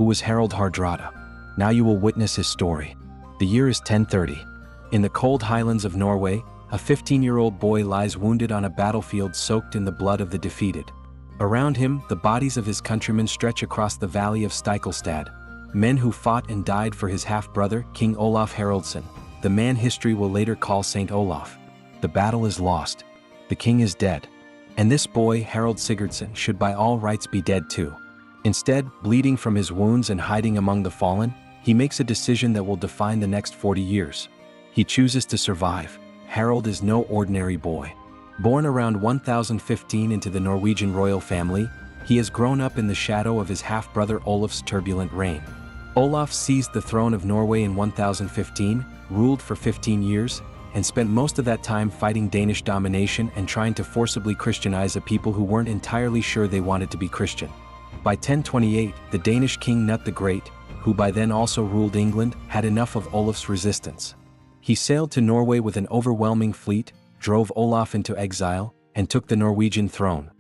who was Harald Hardrada. Now you will witness his story. The year is 1030. In the cold highlands of Norway, a 15-year-old boy lies wounded on a battlefield soaked in the blood of the defeated. Around him, the bodies of his countrymen stretch across the valley of Stiklestad, men who fought and died for his half-brother, King Olaf Haraldsson, the man history will later call Saint Olaf. The battle is lost. The king is dead. And this boy, Harald Sigurdsson, should by all rights be dead too. Instead, bleeding from his wounds and hiding among the fallen, he makes a decision that will define the next 40 years. He chooses to survive. Harald is no ordinary boy. Born around 1015 into the Norwegian royal family, he has grown up in the shadow of his half-brother Olaf's turbulent reign. Olaf seized the throne of Norway in 1015, ruled for 15 years, and spent most of that time fighting Danish domination and trying to forcibly Christianize a people who weren't entirely sure they wanted to be Christian. By 1028, the Danish king Knut the Great, who by then also ruled England, had enough of Olaf's resistance. He sailed to Norway with an overwhelming fleet, drove Olaf into exile, and took the Norwegian throne.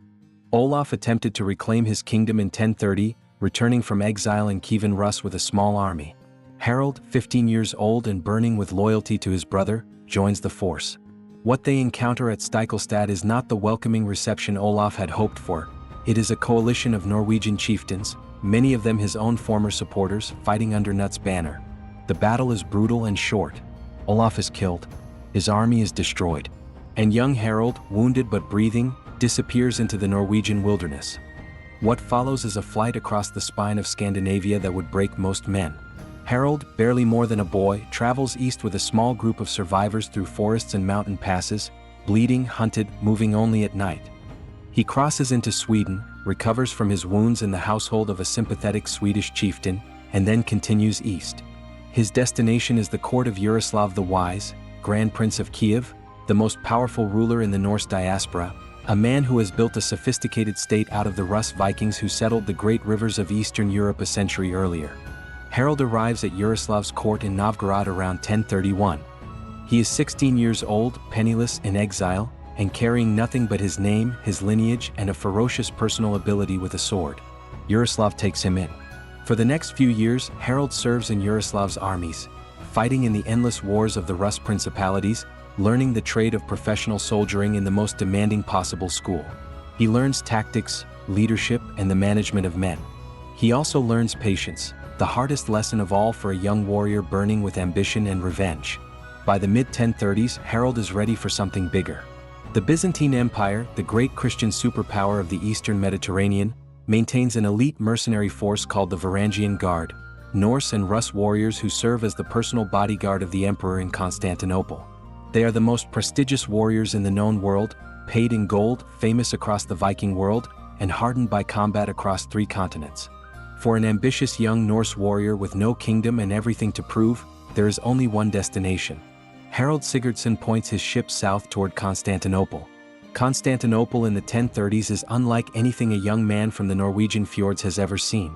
Olaf attempted to reclaim his kingdom in 1030, returning from exile in Kievan Rus with a small army. Harald, 15 years old and burning with loyalty to his brother, joins the force. What they encounter at Stiklestad is not the welcoming reception Olaf had hoped for. It is a coalition of Norwegian chieftains, many of them his own former supporters, fighting under Knut's banner. The battle is brutal and short. Olaf is killed. His army is destroyed. And young Harald, wounded but breathing, disappears into the Norwegian wilderness. What follows is a flight across the spine of Scandinavia that would break most men. Harald, barely more than a boy, travels east with a small group of survivors through forests and mountain passes, bleeding, hunted, moving only at night. He crosses into Sweden, recovers from his wounds in the household of a sympathetic Swedish chieftain, and then continues east. His destination is the court of Yaroslav the Wise, Grand Prince of Kiev, the most powerful ruler in the Norse diaspora, a man who has built a sophisticated state out of the Rus Vikings who settled the great rivers of Eastern Europe a century earlier. Harald arrives at Yaroslav's court in Novgorod around 1031. He is 16 years old, penniless, in exile, and carrying nothing but his name, his lineage, and a ferocious personal ability with a sword. Yaroslav takes him in. For the next few years, Harald serves in Yaroslav's armies, fighting in the endless wars of the Rus principalities, learning the trade of professional soldiering in the most demanding possible school. He learns tactics, leadership, and the management of men. He also learns patience, the hardest lesson of all for a young warrior burning with ambition and revenge. By the mid-1030s, Harald is ready for something bigger. The Byzantine Empire, the great Christian superpower of the Eastern Mediterranean, maintains an elite mercenary force called the Varangian Guard, Norse and Rus warriors who serve as the personal bodyguard of the emperor in Constantinople. They are the most prestigious warriors in the known world, paid in gold, famous across the Viking world, and hardened by combat across 3 continents. For an ambitious young Norse warrior with no kingdom and everything to prove, there is only one destination. Harald Sigurdsson points his ship south toward Constantinople. Constantinople in the 1030s is unlike anything a young man from the Norwegian fjords has ever seen.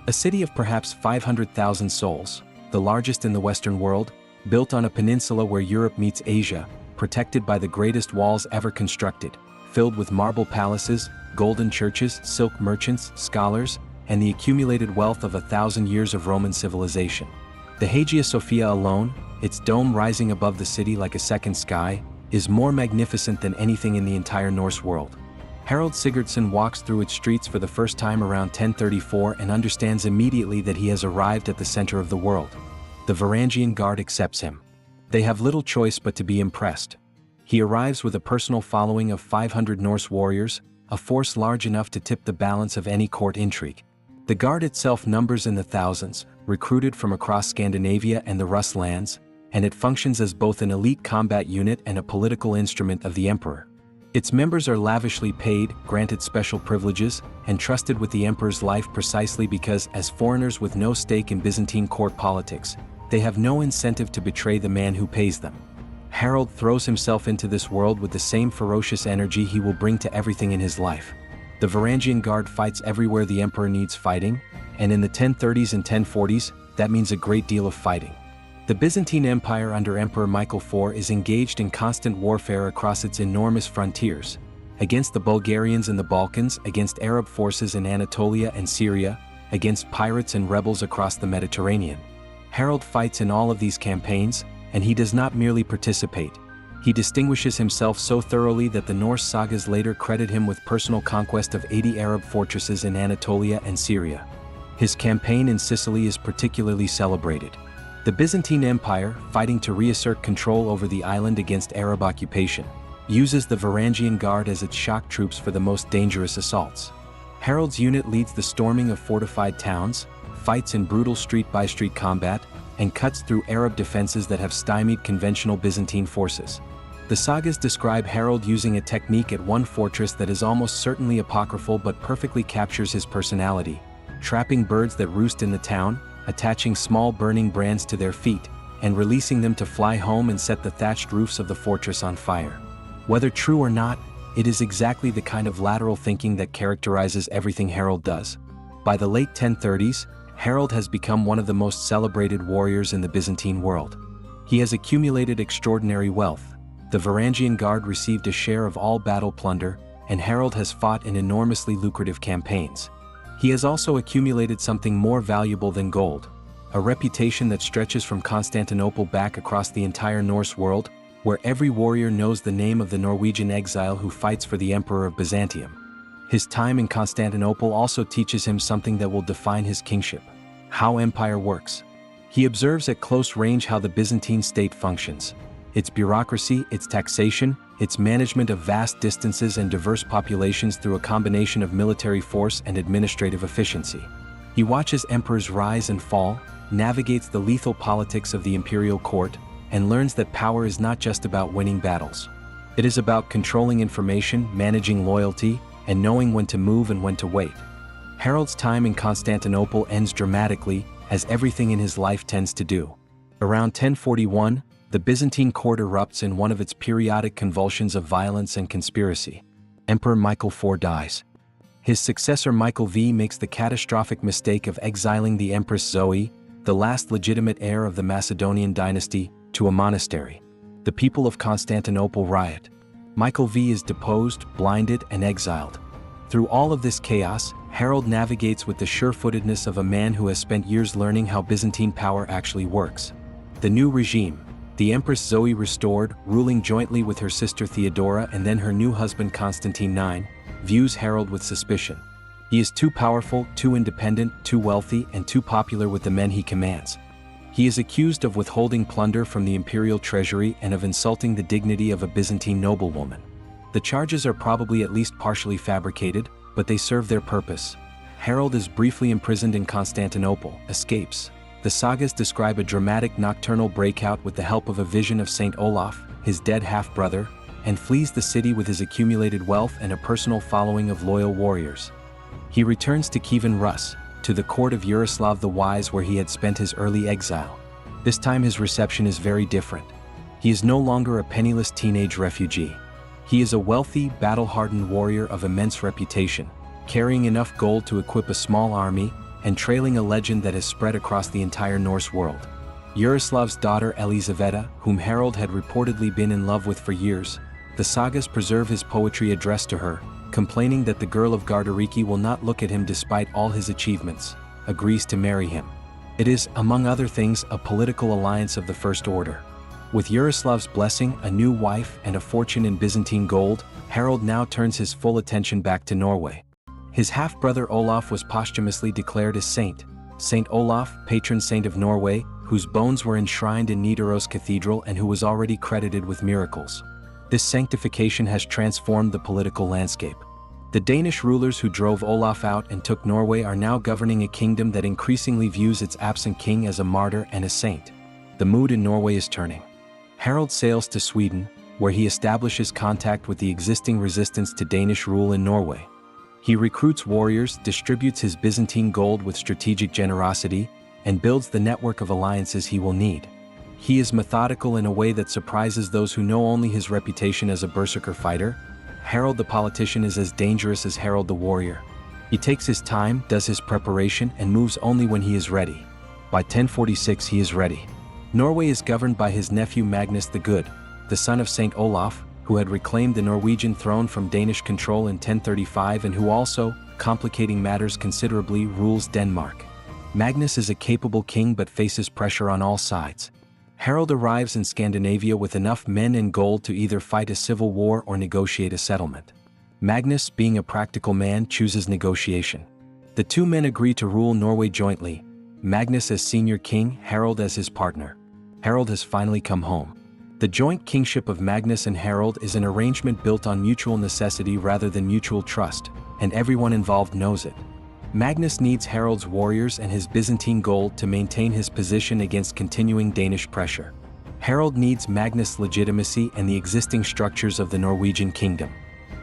A city of perhaps 500,000 souls, the largest in the Western world, built on a peninsula where Europe meets Asia, protected by the greatest walls ever constructed, filled with marble palaces, golden churches, silk merchants, scholars, and the accumulated wealth of 1,000 years of Roman civilization. The Hagia Sophia alone, its dome rising above the city like a second sky, is more magnificent than anything in the entire Norse world. Harald Sigurdsson walks through its streets for the first time around 1034 and understands immediately that he has arrived at the center of the world. The Varangian Guard accepts him. They have little choice but to be impressed. He arrives with a personal following of 500 Norse warriors, a force large enough to tip the balance of any court intrigue. The Guard itself numbers in the thousands, recruited from across Scandinavia and the Rus lands, and it functions as both an elite combat unit and a political instrument of the emperor. Its members are lavishly paid, granted special privileges, and trusted with the emperor's life precisely because, as foreigners with no stake in Byzantine court politics, they have no incentive to betray the man who pays them. Harald throws himself into this world with the same ferocious energy he will bring to everything in his life. The Varangian Guard fights everywhere the emperor needs fighting, and in the 1030s and 1040s, that means a great deal of fighting. The Byzantine Empire under Emperor Michael IV is engaged in constant warfare across its enormous frontiers, against the Bulgarians in the Balkans, against Arab forces in Anatolia and Syria, against pirates and rebels across the Mediterranean. Harald fights in all of these campaigns, and he does not merely participate. He distinguishes himself so thoroughly that the Norse sagas later credit him with personal conquest of 80 Arab fortresses in Anatolia and Syria. His campaign in Sicily is particularly celebrated. The Byzantine Empire, fighting to reassert control over the island against Arab occupation, uses the Varangian Guard as its shock troops for the most dangerous assaults. Harald's unit leads the storming of fortified towns, fights in brutal street-by-street combat, and cuts through Arab defenses that have stymied conventional Byzantine forces. The sagas describe Harald using a technique at one fortress that is almost certainly apocryphal but perfectly captures his personality: trapping birds that roost in the town, attaching small burning brands to their feet, and releasing them to fly home and set the thatched roofs of the fortress on fire. Whether true or not, it is exactly the kind of lateral thinking that characterizes everything Harald does. By the late 1030s, Harald has become one of the most celebrated warriors in the Byzantine world. He has accumulated extraordinary wealth. The Varangian Guard received a share of all battle plunder, and Harald has fought in enormously lucrative campaigns. He has also accumulated something more valuable than gold: a reputation that stretches from Constantinople back across the entire Norse world, where every warrior knows the name of the Norwegian exile who fights for the Emperor of Byzantium. His time in Constantinople also teaches him something that will define his kingship: how empire works. He observes at close range how the Byzantine state functions: its bureaucracy, its taxation, its management of vast distances and diverse populations through a combination of military force and administrative efficiency. He watches emperors rise and fall, navigates the lethal politics of the imperial court, and learns that power is not just about winning battles. It is about controlling information, managing loyalty, and knowing when to move and when to wait. Harald's time in Constantinople ends dramatically, as everything in his life tends to do. Around 1041, the Byzantine court erupts in one of its periodic convulsions of violence and conspiracy. Emperor Michael IV dies. His successor Michael V makes the catastrophic mistake of exiling the Empress Zoe, the last legitimate heir of the Macedonian dynasty, to a monastery. The people of Constantinople riot. Michael V is deposed, blinded, and exiled. Through all of this chaos, Harald navigates with the sure-footedness of a man who has spent years learning how Byzantine power actually works. The new regime, the Empress Zoe restored, ruling jointly with her sister Theodora and then her new husband Constantine IX, views Harald with suspicion. He is too powerful, too independent, too wealthy, and too popular with the men he commands. He is accused of withholding plunder from the imperial treasury and of insulting the dignity of a Byzantine noblewoman. The charges are probably at least partially fabricated, but they serve their purpose. Harald is briefly imprisoned in Constantinople, escapes. The sagas describe a dramatic nocturnal breakout with the help of a vision of Saint Olaf, his dead half-brother, and flees the city with his accumulated wealth and a personal following of loyal warriors. He returns to Kievan Rus, to the court of Yaroslav the Wise where he had spent his early exile. This time his reception is very different. He is no longer a penniless teenage refugee. He is a wealthy, battle-hardened warrior of immense reputation, carrying enough gold to equip a small army, and trailing a legend that has spread across the entire Norse world. Yaroslav's daughter Elizaveta, whom Harald had reportedly been in love with for years, the sagas preserve his poetry addressed to her, complaining that the girl of Gardariki will not look at him despite all his achievements, agrees to marry him. It is, among other things, a political alliance of the first order. With Yaroslav's blessing, a new wife, and a fortune in Byzantine gold, Harald now turns his full attention back to Norway. His half-brother Olaf was posthumously declared a saint. Saint Olaf, patron saint of Norway, whose bones were enshrined in Nidaros Cathedral and who was already credited with miracles. This sanctification has transformed the political landscape. The Danish rulers who drove Olaf out and took Norway are now governing a kingdom that increasingly views its absent king as a martyr and a saint. The mood in Norway is turning. Harald sails to Sweden, where he establishes contact with the existing resistance to Danish rule in Norway. He recruits warriors, distributes his Byzantine gold with strategic generosity, and builds the network of alliances he will need. He is methodical in a way that surprises those who know only his reputation as a berserker fighter. Harald the politician is as dangerous as Harald the warrior. He takes his time, does his preparation, and moves only when he is ready. By 1046 he is ready. Norway is governed by his nephew Magnus the Good, the son of Saint Olaf, who had reclaimed the Norwegian throne from Danish control in 1035 and who also, complicating matters considerably, rules Denmark. Magnus is a capable king but faces pressure on all sides. Harald arrives in Scandinavia with enough men and gold to either fight a civil war or negotiate a settlement. Magnus, being a practical man, chooses negotiation. The two men agree to rule Norway jointly, Magnus as senior king, Harald as his partner. Harald has finally come home. The joint kingship of Magnus and Harald is an arrangement built on mutual necessity rather than mutual trust, and everyone involved knows it. Magnus needs Harald's warriors and his Byzantine gold to maintain his position against continuing Danish pressure. Harald needs Magnus' legitimacy and the existing structures of the Norwegian kingdom.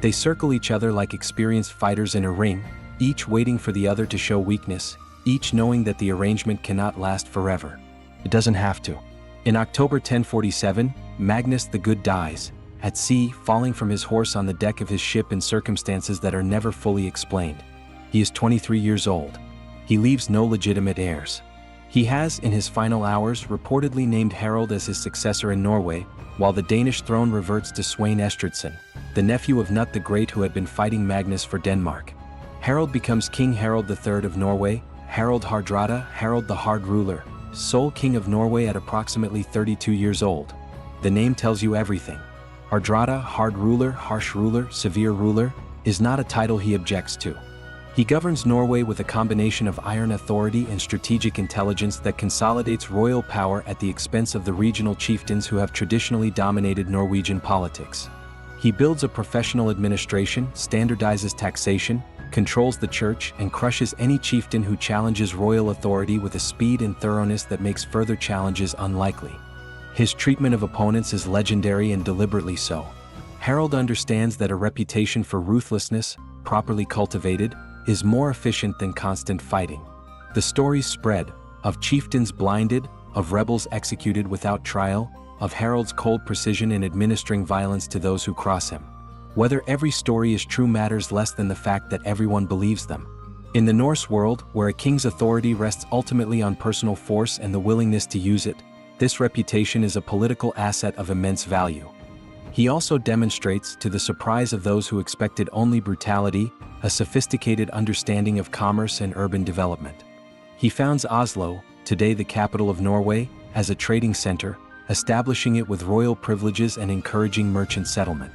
They circle each other like experienced fighters in a ring, each waiting for the other to show weakness, each knowing that the arrangement cannot last forever. It doesn't have to. In October 1047, Magnus the Good dies, at sea, falling from his horse on the deck of his ship in circumstances that are never fully explained. He is 23 years old. He leaves no legitimate heirs. He has, in his final hours, reportedly named Harald as his successor in Norway, while the Danish throne reverts to Svein Estridsson, the nephew of Knut the Great who had been fighting Magnus for Denmark. Harald becomes King Harald III of Norway, Harald Hardrada, Harald the Hard Ruler, sole king of Norway at approximately 32 years old. The name tells you everything. Hardrada, hard ruler, harsh ruler, severe ruler, is not a title he objects to. He governs Norway with a combination of iron authority and strategic intelligence that consolidates royal power at the expense of the regional chieftains who have traditionally dominated Norwegian politics. He builds a professional administration, standardizes taxation, controls the church, and crushes any chieftain who challenges royal authority with a speed and thoroughness that makes further challenges unlikely. His treatment of opponents is legendary and deliberately so. Harald understands that a reputation for ruthlessness, properly cultivated, is more efficient than constant fighting. The stories spread, of chieftains blinded, of rebels executed without trial, of Harald's cold precision in administering violence to those who cross him. Whether every story is true matters less than the fact that everyone believes them. In the Norse world, where a king's authority rests ultimately on personal force and the willingness to use it, this reputation is a political asset of immense value. He also demonstrates, to the surprise of those who expected only brutality, a sophisticated understanding of commerce and urban development. He founds Oslo, today the capital of Norway, as a trading center, establishing it with royal privileges and encouraging merchant settlement.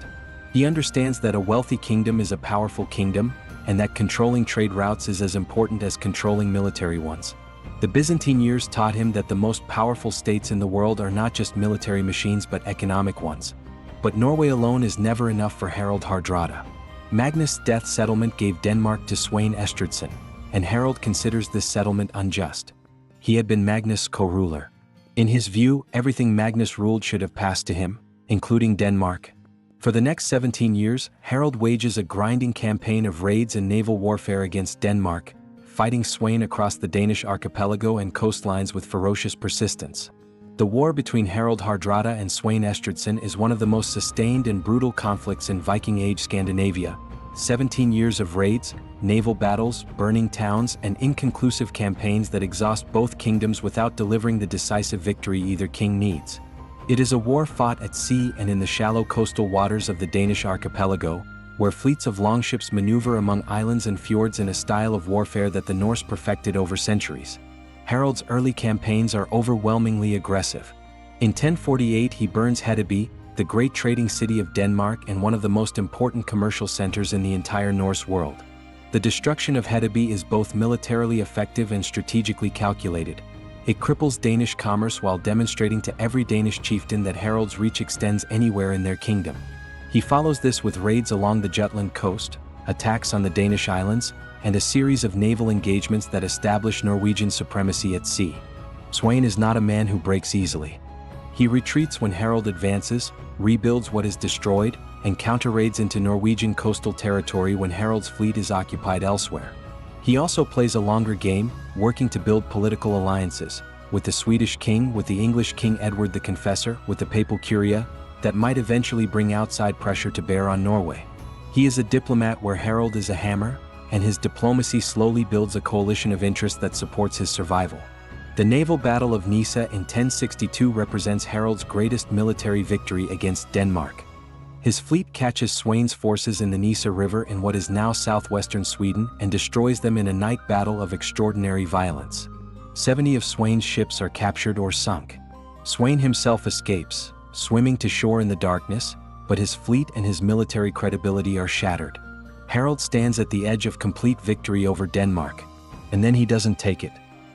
He understands that a wealthy kingdom is a powerful kingdom, and that controlling trade routes is as important as controlling military ones. The Byzantine years taught him that the most powerful states in the world are not just military machines but economic ones. But Norway alone is never enough for Harald Hardrada. Magnus' death settlement gave Denmark to Svein Estridsson, and Harald considers this settlement unjust. He had been Magnus' co-ruler. In his view, everything Magnus ruled should have passed to him, including Denmark. For the next 17 years, Harald wages a grinding campaign of raids and naval warfare against Denmark, fighting Svein across the Danish archipelago and coastlines with ferocious persistence. The war between Harald Hardrada and Svein Estridsson is one of the most sustained and brutal conflicts in Viking Age Scandinavia. 17 years of raids, naval battles, burning towns, and inconclusive campaigns that exhaust both kingdoms without delivering the decisive victory either king needs. It is a war fought at sea and in the shallow coastal waters of the Danish archipelago, where fleets of longships maneuver among islands and fjords in a style of warfare that the Norse perfected over centuries. Harald's early campaigns are overwhelmingly aggressive. In 1048 he burns Hedeby, the great trading city of Denmark and one of the most important commercial centers in the entire Norse world. The destruction of Hedeby is both militarily effective and strategically calculated. It cripples Danish commerce while demonstrating to every Danish chieftain that Harald's reach extends anywhere in their kingdom. He follows this with raids along the Jutland coast, attacks on the Danish islands, and a series of naval engagements that establish Norwegian supremacy at sea. Svein is not a man who breaks easily. He retreats when Harald advances, rebuilds what is destroyed, and counter-raids into Norwegian coastal territory when Harald's fleet is occupied elsewhere. He also plays a longer game, working to build political alliances, with the Swedish king, with the English King Edward the Confessor, with the Papal Curia, that might eventually bring outside pressure to bear on Norway. He is a diplomat where Harald is a hammer, and his diplomacy slowly builds a coalition of interests that supports his survival. The naval battle of Nisa in 1062 represents Harald's greatest military victory against Denmark. His fleet catches Sweyn's forces in the Nisa River in what is now southwestern Sweden and destroys them in a night battle of extraordinary violence. 70 of Sweyn's ships are captured or sunk. Sweyn himself escapes, swimming to shore in the darkness, but his fleet and his military credibility are shattered. Harald stands at the edge of complete victory over Denmark, and then he doesn't take it.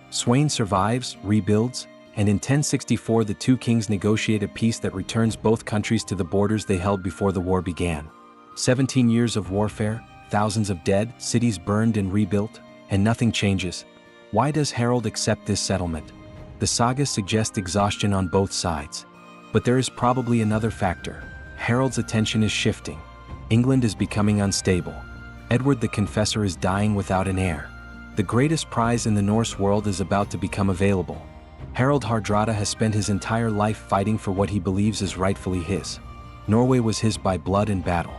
Sweyn survives, rebuilds, and in 1064 the two kings negotiate a peace that returns both countries to the borders they held before the war began. 17 years of warfare, thousands of dead, cities burned and rebuilt, and nothing changes. Why does Harald accept this settlement? The sagas suggest exhaustion on both sides. But there is probably another factor. Harald's attention is shifting. England is becoming unstable. Edward the Confessor is dying without an heir. The greatest prize in the Norse world is about to become available. Harald Hardrada has spent his entire life fighting for what he believes is rightfully his. Norway was his by blood and battle.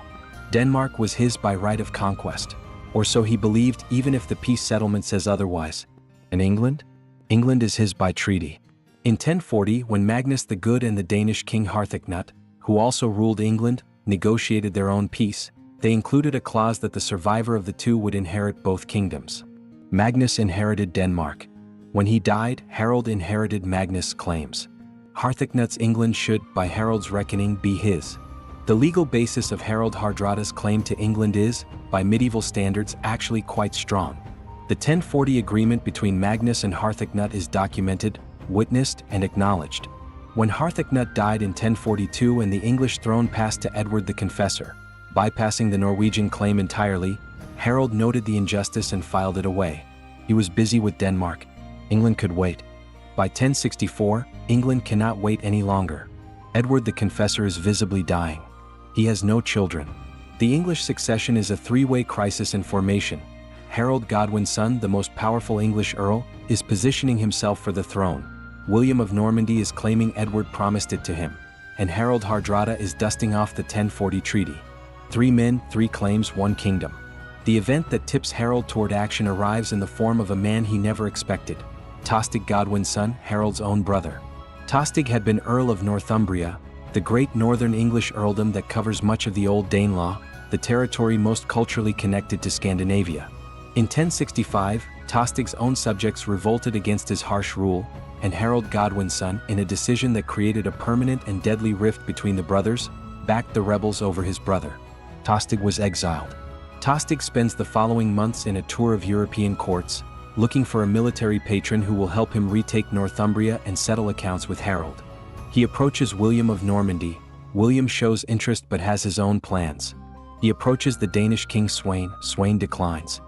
Denmark was his by right of conquest. Or so he believed, even if the peace settlement says otherwise. And England? England is his by treaty. In 1040, when Magnus the Good and the Danish king Harthacnut, who also ruled England, negotiated their own peace, they included a clause that the survivor of the two would inherit both kingdoms. Magnus inherited Denmark. When he died, Harald inherited Magnus' claims. Harthacnut's England should, by Harald's reckoning, be his. The legal basis of Harald Hardrada's claim to England is, by medieval standards, actually quite strong. The 1040 agreement between Magnus and Harthacnut is documented, witnessed, and acknowledged. When Harthacnut died in 1042 and the English throne passed to Edward the Confessor, bypassing the Norwegian claim entirely, Harald noted the injustice and filed it away. He was busy with Denmark. England could wait. By 1064, England cannot wait any longer. Edward the Confessor is visibly dying. He has no children. The English succession is a three-way crisis in formation. Harold Godwin's son, the most powerful English earl, is positioning himself for the throne. William of Normandy is claiming Edward promised it to him. And Harald Hardrada is dusting off the 1040 treaty. 3 men, 3 claims, 1 kingdom. The event that tips Harald toward action arrives in the form of a man he never expected. Tostig Godwin's son, Harold's own brother. Tostig had been Earl of Northumbria, the great northern English earldom that covers much of the old Danelaw, the territory most culturally connected to Scandinavia. In 1065, Tostig's own subjects revolted against his harsh rule, and Harald Godwin's son, in a decision that created a permanent and deadly rift between the brothers, backed the rebels over his brother. Tostig was exiled. Tostig spends the following months in a tour of European courts, looking for a military patron who will help him retake Northumbria and settle accounts with Harold. He approaches William of Normandy. William shows interest but has his own plans. He approaches the Danish king Sweyn. Sweyn declines.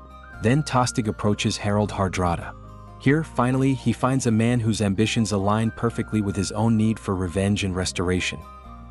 Then Tostig approaches Harald Hardrada. Here, finally, he finds a man whose ambitions align perfectly with his own need for revenge and restoration.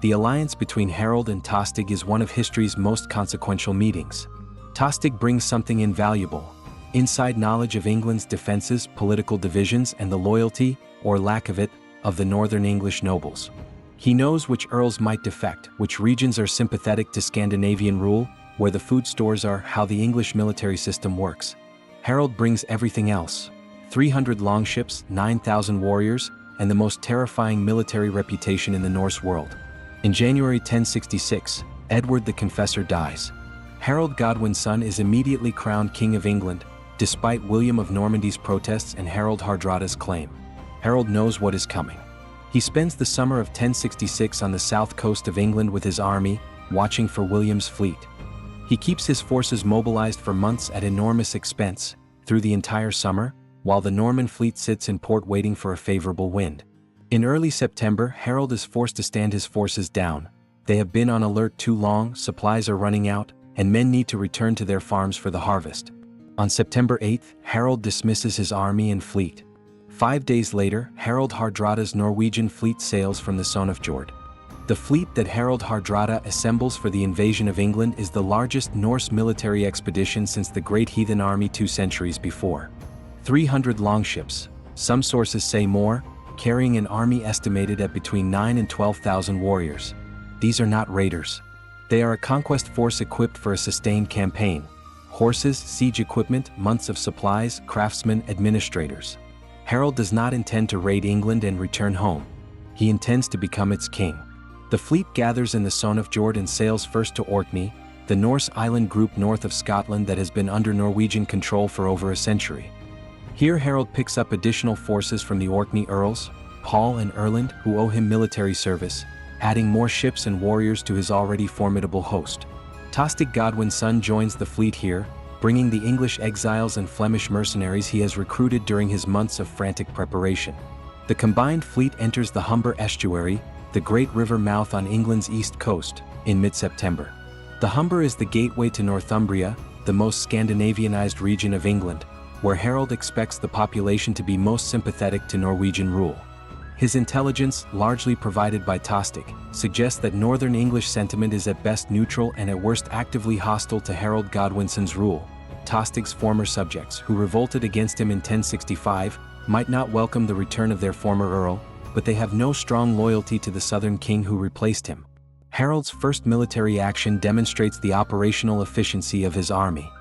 The alliance between Harald and Tostig is one of history's most consequential meetings. Tostig brings something invaluable: inside knowledge of England's defenses, political divisions, and the loyalty, or lack of it, of the northern English nobles. He knows which earls might defect, which regions are sympathetic to Scandinavian rule, where the food stores are, how the English military system works. Harold brings everything else: 300 longships, 9,000 warriors, and the most terrifying military reputation in the Norse world. In January 1066, Edward the Confessor dies. Harold Godwin's son is immediately crowned King of England, despite William of Normandy's protests and Harald Hardrada's claim. Harold knows what is coming. He spends the summer of 1066 on the south coast of England with his army, watching for William's fleet. He keeps his forces mobilized for months at enormous expense, through the entire summer, while the Norman fleet sits in port waiting for a favorable wind. In early September, Harold is forced to stand his forces down. They have been on alert too long, supplies are running out, and men need to return to their farms for the harvest. On September 8th, Harold dismisses his army and fleet. 5 days later, Harald Hardrada's Norwegian fleet sails from the Sognfjord. The fleet that Harald Hardrada assembles for the invasion of England is the largest Norse military expedition since the Great Heathen Army 2 centuries before. 300 longships, some sources say more, carrying an army estimated at between 9,000 and 12,000 warriors. These are not raiders. They are a conquest force equipped for a sustained campaign. Horses, siege equipment, months of supplies, craftsmen, administrators. Harold does not intend to raid England and return home. He intends to become its king. The fleet gathers in the Sogn and sails first to Orkney, the Norse island group north of Scotland that has been under Norwegian control for over a century. Here Harald picks up additional forces from the Orkney Earls, Paul and Erland, who owe him military service, adding more ships and warriors to his already formidable host. Tostig Godwin's son joins the fleet here, bringing the English exiles and Flemish mercenaries he has recruited during his months of frantic preparation. The combined fleet enters the Humber estuary, the great river mouth on England's east coast, in mid-September. The Humber is the gateway to Northumbria, the most Scandinavianized region of England, where Harald expects the population to be most sympathetic to Norwegian rule. His intelligence, largely provided by Tostig, suggests that northern English sentiment is at best neutral and at worst actively hostile to Harald Godwinson's rule. Tostig's former subjects, who revolted against him in 1065, might not welcome the return of their former earl, but they have no strong loyalty to the southern king who replaced him. Harald's first military action demonstrates the operational efficiency of his army.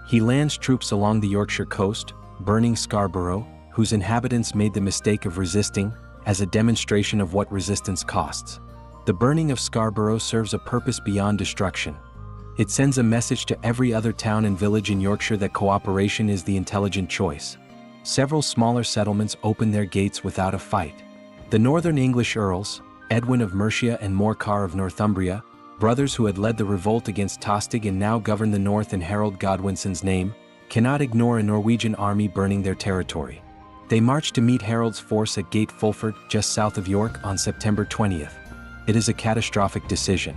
He lands troops along the Yorkshire coast, burning Scarborough, whose inhabitants made the mistake of resisting, as a demonstration of what resistance costs. The burning of Scarborough serves a purpose beyond destruction. It sends a message to every other town and village in Yorkshire that cooperation is the intelligent choice. Several smaller settlements open their gates without a fight. The northern English earls, Edwin of Mercia and Morcar of Northumbria, brothers who had led the revolt against Tostig and now govern the north in Harald Godwinson's name, cannot ignore a Norwegian army burning their territory. They march to meet Harald's force at Gate Fulford, just south of York, on September 20th. It is a catastrophic decision.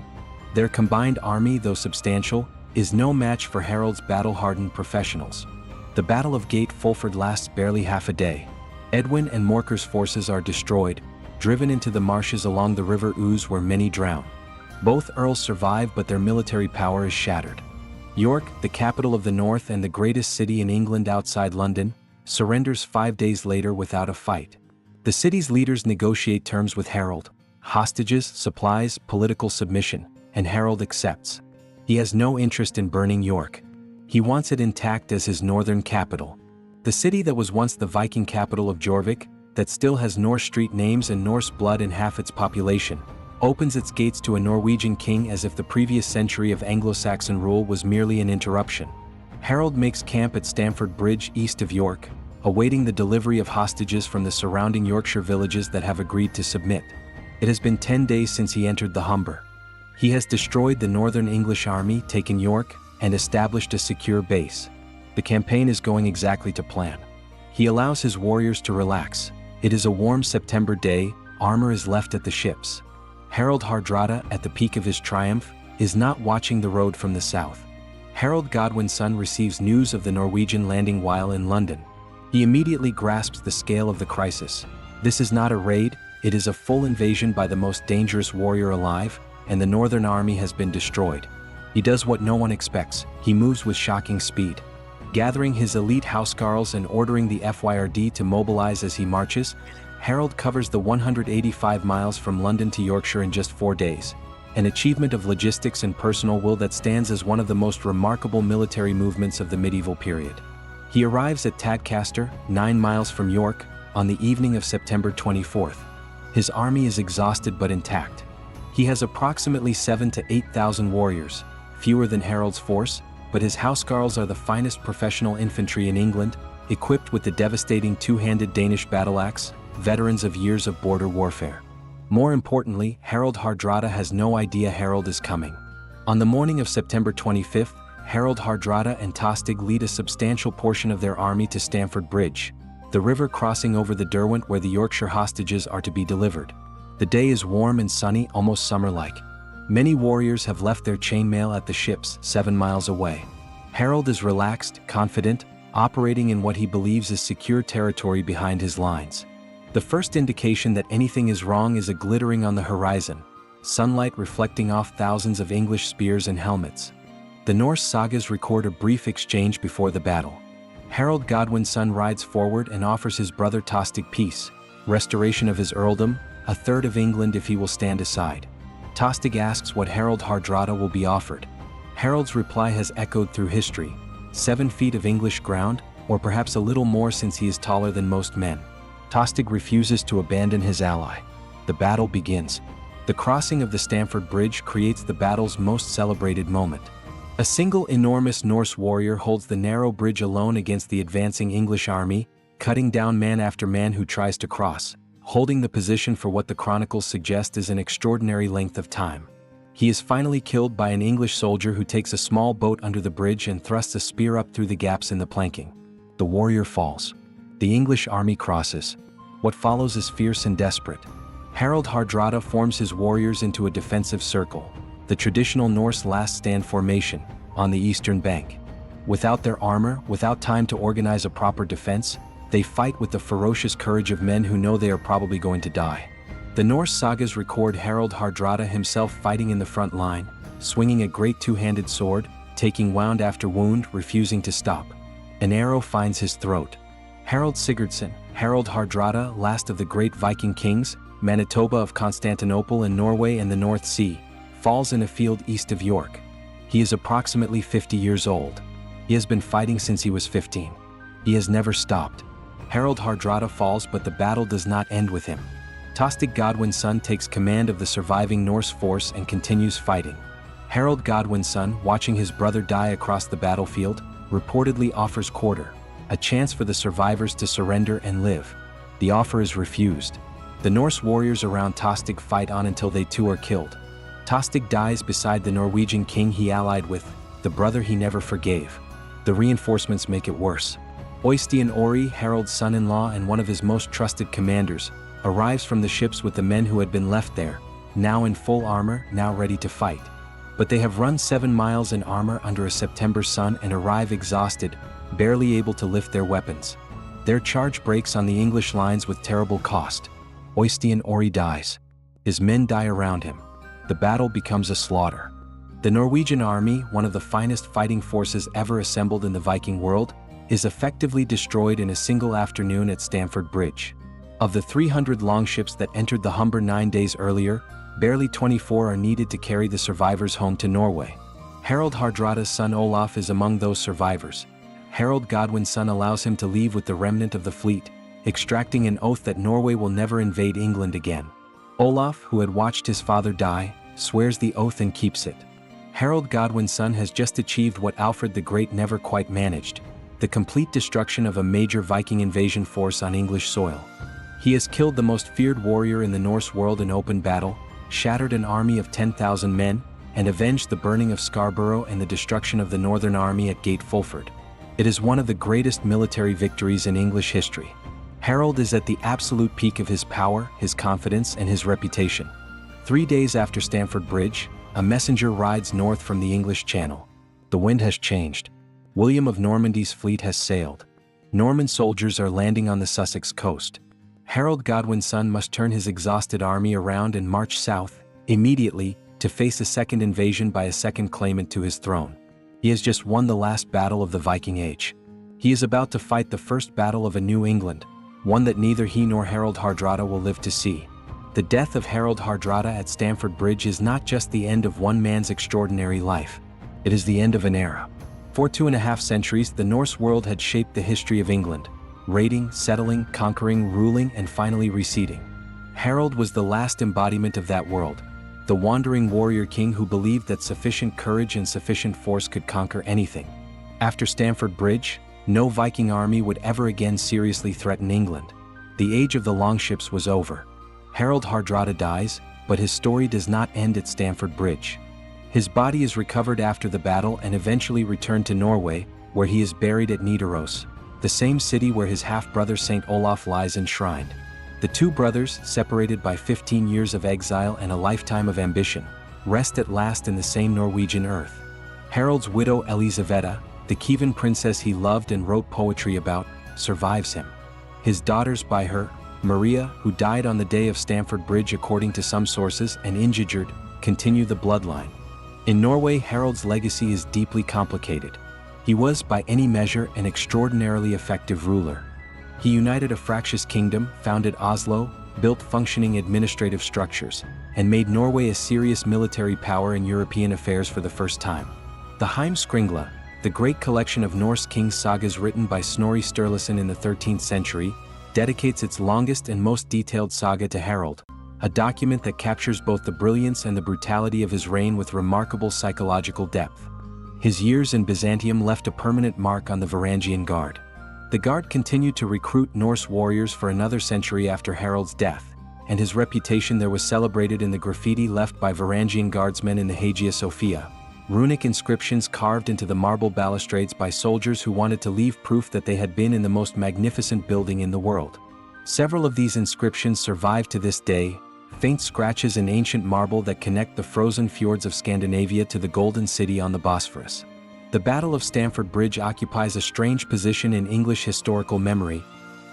Their combined army, though substantial, is no match for Harald's battle-hardened professionals. The Battle of Gate Fulford lasts barely half a day. Edwin and Morcar's forces are destroyed, driven into the marshes along the River Ouse where many drown. Both earls survive, but their military power is shattered. York, the capital of the north and the greatest city in England outside London, surrenders 5 days later without a fight. The city's leaders negotiate terms with Harald: hostages, supplies, political submission, and Harald accepts. He has no interest in burning York. He wants it intact as his northern capital. The city that was once the Viking capital of Jorvik, that still has Norse street names and Norse blood in half its population, opens its gates to a Norwegian king as if the previous century of Anglo-Saxon rule was merely an interruption. Harald makes camp at Stamford Bridge east of York, awaiting the delivery of hostages from the surrounding Yorkshire villages that have agreed to submit. It has been 10 days since he entered the Humber. He has destroyed the northern English army, taken York, and established a secure base. The campaign is going exactly to plan. He allows his warriors to relax. It is a warm September day, armor is left at the ships. Harald Hardrada, at the peak of his triumph, is not watching the road from the south. Harald Godwin's son receives news of the Norwegian landing while in London. He immediately grasps the scale of the crisis. This is not a raid, it is a full invasion by the most dangerous warrior alive, and the northern army has been destroyed. He does what no one expects, he moves with shocking speed. Gathering his elite housecarls and ordering the FYRD to mobilize as he marches, Harald covers the 185 miles from London to Yorkshire in just 4 days, an achievement of logistics and personal will that stands as one of the most remarkable military movements of the medieval period. He arrives at Tadcaster, 9 miles from York, on the evening of September 24th. His army is exhausted but intact. He has approximately 7,000 to 8,000 warriors, fewer than Harald's force, but his housecarls are the finest professional infantry in England, equipped with the devastating two-handed Danish battle axe, veterans of years of border warfare. More importantly, Harald Hardrada has no idea Harald is coming. On the morning of September 25th, Harald Hardrada and Tostig lead a substantial portion of their army to Stamford Bridge, the river crossing over the Derwent where the Yorkshire hostages are to be delivered. The day is warm and sunny, almost summer-like. Many warriors have left their chainmail at the ships 7 miles away. Harald is relaxed, confident, operating in what he believes is secure territory behind his lines. The first indication that anything is wrong is a glittering on the horizon, sunlight reflecting off thousands of English spears and helmets. The Norse sagas record a brief exchange before the battle. Harald Godwin's son rides forward and offers his brother Tostig peace, restoration of his earldom, a third of England if he will stand aside. Tostig asks what Harald Hardrada will be offered. Harald's reply has echoed through history: 7 feet of English ground, or perhaps a little more since he is taller than most men. Tostig refuses to abandon his ally. The battle begins. The crossing of the Stamford Bridge creates the battle's most celebrated moment. A single enormous Norse warrior holds the narrow bridge alone against the advancing English army, cutting down man after man who tries to cross, holding the position for what the chronicles suggest is an extraordinary length of time. He is finally killed by an English soldier who takes a small boat under the bridge and thrusts a spear up through the gaps in the planking. The warrior falls. The English army crosses. What follows is fierce and desperate. Harald Hardrada forms his warriors into a defensive circle, the traditional Norse last stand formation, on the eastern bank. Without their armor, without time to organize a proper defense, they fight with the ferocious courage of men who know they are probably going to die. The Norse sagas record Harald Hardrada himself fighting in the front line, swinging a great two-handed sword, taking wound after wound, refusing to stop. An arrow finds his throat. Harald Sigurdsson, Harald Hardrada, last of the great Viking kings, Manitoba of Constantinople in Norway and the North Sea, falls in a field east of York. He is approximately 50 years old. He has been fighting since he was 15. He has never stopped. Harald Hardrada falls, but the battle does not end with him. Tostig Godwin's son takes command of the surviving Norse force and continues fighting. Harald Godwin's son, watching his brother die across the battlefield, reportedly offers quarter, a chance for the survivors to surrender and live. The offer is refused. The Norse warriors around Tostig fight on until they too are killed. Tostig dies beside the Norwegian king he allied with, the brother he never forgave. The reinforcements make it worse. Oystein Ori, Harald's son-in-law and one of his most trusted commanders, arrives from the ships with the men who had been left there, now in full armor, now ready to fight. But they have run 7 miles in armor under a September sun and arrive exhausted, barely able to lift their weapons. Their charge breaks on the English lines with terrible cost. Oystein Ori dies. His men die around him. The battle becomes a slaughter. The Norwegian army, one of the finest fighting forces ever assembled in the Viking world, is effectively destroyed in a single afternoon at Stamford Bridge. Of the 300 longships that entered the Humber 9 days earlier, barely 24 are needed to carry the survivors home to Norway. Harald Hardrada's son Olaf is among those survivors. Harald Godwin's son allows him to leave with the remnant of the fleet, extracting an oath that Norway will never invade England again. Olaf, who had watched his father die, swears the oath and keeps it. Harald Godwin's son has just achieved what Alfred the Great never quite managed: the complete destruction of a major Viking invasion force on English soil. He has killed the most feared warrior in the Norse world in open battle, shattered an army of 10,000 men, and avenged the burning of Scarborough and the destruction of the Northern Army at Gate Fulford. It is one of the greatest military victories in English history. Harald is at the absolute peak of his power, his confidence, and his reputation. 3 days after Stamford Bridge, a messenger rides north from the English Channel. The wind has changed. William of Normandy's fleet has sailed. Norman soldiers are landing on the Sussex coast. Harald Godwin's son must turn his exhausted army around and march south, immediately, to face a second invasion by a second claimant to his throne. He has just won the last battle of the Viking Age. He is about to fight the first battle of a new England, one that neither he nor Harald Hardrada will live to see. The death of Harald Hardrada at Stamford Bridge is not just the end of one man's extraordinary life. It is the end of an era. For 2.5 centuries, the Norse world had shaped the history of England, raiding, settling, conquering, ruling, and finally receding. Harald was the last embodiment of that world, the wandering warrior king who believed that sufficient courage and sufficient force could conquer anything. After Stamford Bridge, no Viking army would ever again seriously threaten England. The age of the longships was over. Harald Hardrada dies, but his story does not end at Stamford Bridge. His body is recovered after the battle and eventually returned to Norway, where he is buried at Nidaros, the same city where his half-brother Saint Olaf lies enshrined. The two brothers, separated by 15 years of exile and a lifetime of ambition, rest at last in the same Norwegian earth. Harald's widow Elisaveta, the Kievan princess he loved and wrote poetry about, survives him. His daughters by her, Maria, who died on the day of Stamford Bridge according to some sources, and Ingigerd, continue the bloodline. In Norway, Harald's legacy is deeply complicated. He was, by any measure, an extraordinarily effective ruler. He united a fractious kingdom, founded Oslo, built functioning administrative structures, and made Norway a serious military power in European affairs for the first time. The Heimskringla, the great collection of Norse king sagas written by Snorri Sturluson in the 13th century, dedicates its longest and most detailed saga to Harald, a document that captures both the brilliance and the brutality of his reign with remarkable psychological depth. His years in Byzantium left a permanent mark on the Varangian Guard. The Guard continued to recruit Norse warriors for another century after Harald's death, and his reputation there was celebrated in the graffiti left by Varangian Guardsmen in the Hagia Sophia, runic inscriptions carved into the marble balustrades by soldiers who wanted to leave proof that they had been in the most magnificent building in the world. Several of these inscriptions survive to this day, faint scratches in ancient marble that connect the frozen fjords of Scandinavia to the Golden City on the Bosphorus. The Battle of Stamford Bridge occupies a strange position in English historical memory,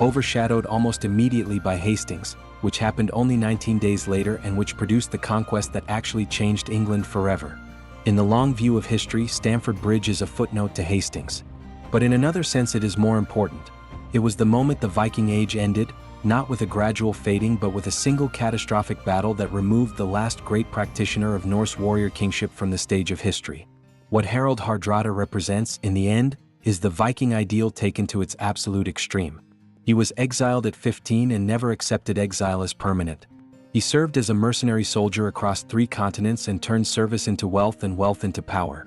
overshadowed almost immediately by Hastings, which happened only 19 days later and which produced the conquest that actually changed England forever. In the long view of history, Stamford Bridge is a footnote to Hastings. But in another sense it is more important. It was the moment the Viking Age ended, not with a gradual fading but with a single catastrophic battle that removed the last great practitioner of Norse warrior kingship from the stage of history. What Harald Hardrada represents, in the end, is the Viking ideal taken to its absolute extreme. He was exiled at 15 and never accepted exile as permanent. He served as a mercenary soldier across 3 continents and turned service into wealth and wealth into power.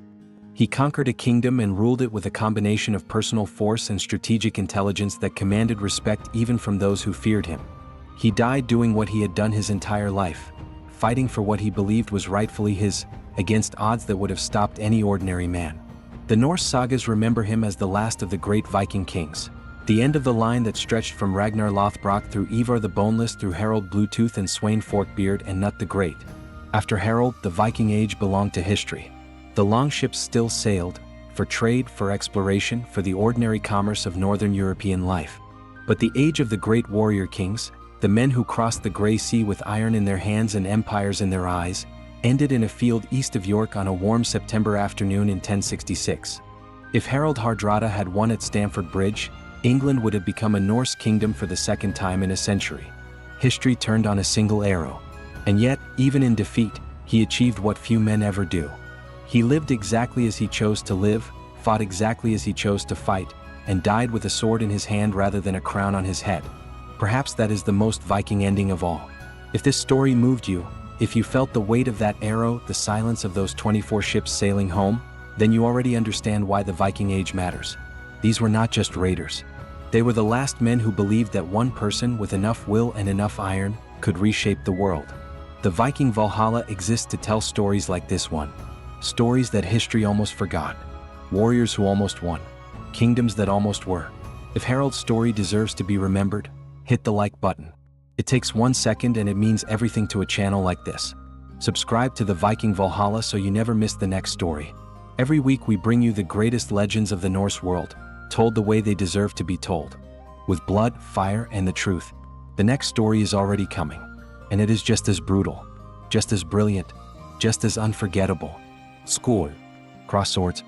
He conquered a kingdom and ruled it with a combination of personal force and strategic intelligence that commanded respect even from those who feared him. He died doing what he had done his entire life, fighting for what he believed was rightfully his, against odds that would have stopped any ordinary man. The Norse sagas remember him as the last of the great Viking kings, the end of the line that stretched from Ragnar Lothbrok through Ivar the Boneless through Harald Bluetooth and Sweyn Forkbeard and Nut the Great. After Harald, the Viking Age belonged to history. The longships still sailed, for trade, for exploration, for the ordinary commerce of northern European life. But the age of the great warrior kings, the men who crossed the Grey Sea with iron in their hands and empires in their eyes, ended in a field east of York on a warm September afternoon in 1066. If Harald Hardrada had won at Stamford Bridge, England would have become a Norse kingdom for the second time in a century. History turned on a single arrow. And yet, even in defeat, he achieved what few men ever do. He lived exactly as he chose to live, fought exactly as he chose to fight, and died with a sword in his hand rather than a crown on his head. Perhaps that is the most Viking ending of all. If this story moved you, if you felt the weight of that arrow, the silence of those 24 ships sailing home, then you already understand why the Viking Age matters. These were not just raiders. They were the last men who believed that one person with enough will and enough iron could reshape the world. The Viking Valhalla exists to tell stories like this one. Stories that history almost forgot. Warriors who almost won. Kingdoms that almost were. If Harald's story deserves to be remembered, hit the like button. It takes 1 second and it means everything to a channel like this. Subscribe to the Viking Valhalla so you never miss the next story. Every week we bring you the greatest legends of the Norse world, told the way they deserve to be told. With blood, fire, and the truth. The next story is already coming. And it is just as brutal, just as brilliant, just as unforgettable. Skål. Cross swords.